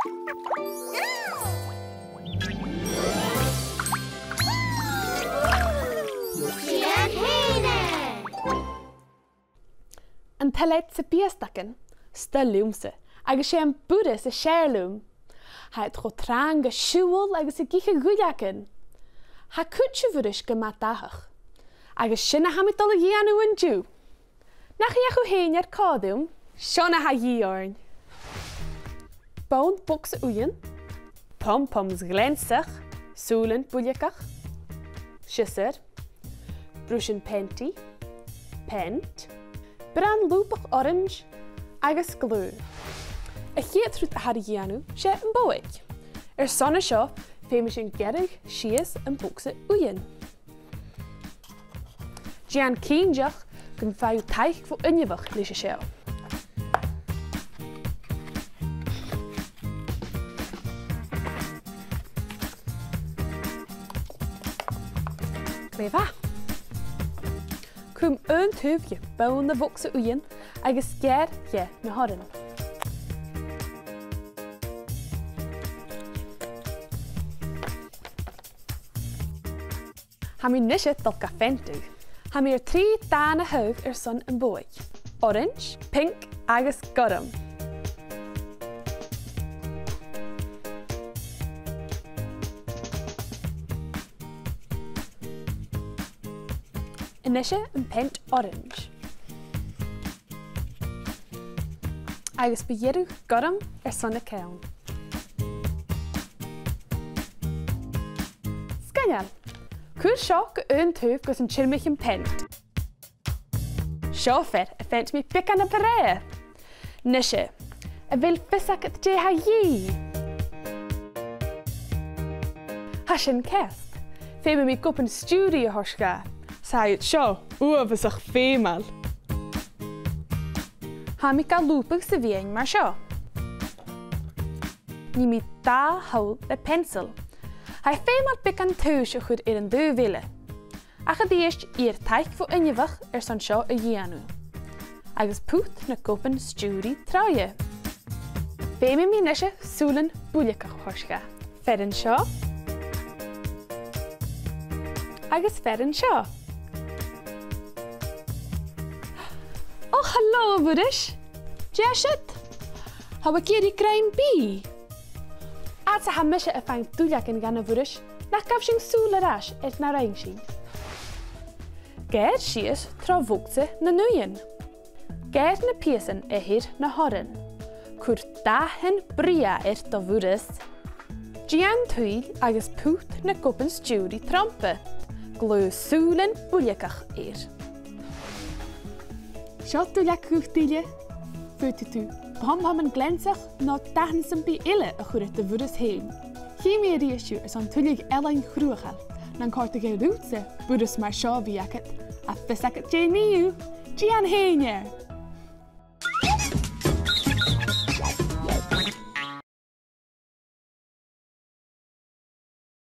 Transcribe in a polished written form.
An talait sa bíastachan, sta lúmsa, agus sé an Burras a séirlúm. Ha tro tráng go siúil agus a gicha gúideachan. Ha cútse bhuiris go matachach. Agus sinna ha mit dola dhéanú an dú. Nach iachu héin ar cádúm, sionna ha dhéorn. Bón box uien, pom-poms glensach, súlan buliacach, sisser, brúsin penti, pent, bran lúpach orange, agus glú. A chéad chruthachadh dhéanú sé an bóig. Sonna seo, féime sin geirigh sias an box uien. Dèan cíndeach gon fáú taich fó inneabhach leis a seo. Cléfa. Cúm an túbhge bán na box uien agus géir je na horan. Ha mi nishe dolca fentú. Ha mi 3 dána haug son an bóig. Orange, pink agus gorum. Inishe an pent orange. Agus beirú gorum son na ceann. Scanal. Cúr seo go an túbh gus an tsirmich an pent. Seo fer a fent mi pican na paré. Nishe, a bheil fisach at dé ha dhí. Ha sin cest, féime mi gopan stúri a horsga. Said seo, uafasach fémal. Ha mi ga lúpag sa bhéin mar seo. Ní mi dá haul le pencil. Hai féimal pican túis a chud ar an 2 bhile. Ach a díist ar taich fó inneabhach son seo a dhéanú. Agus pút na copan stúri tráie. Féime mi nishe súlan buliacach horsga. Ferin seo. Agus ferin seo. Oh, hallo, Burras. Jessit. Hou ik hier die klein bee? Als ha misje a fijn toeliaken gan a Burras, nach gaf sin súla ras et na rein sin. Geir sies tra vogse na nuien. Geir na piesen e hir na horen. Cur dahen bria da Burras. Dèan tuil agus pút na copan stúri trampe. Glú súlan buliacach Seo túliach cúchtíile, fuitu tú. Ham an glensach ná dahan san bí ile a chuir de Burras héin. Chi mé ríisiú an túliach ealain chruthachadh, nan cárta ge rútse Burras mar seo bhíachad, a fisachad dé níú, Dèan héine.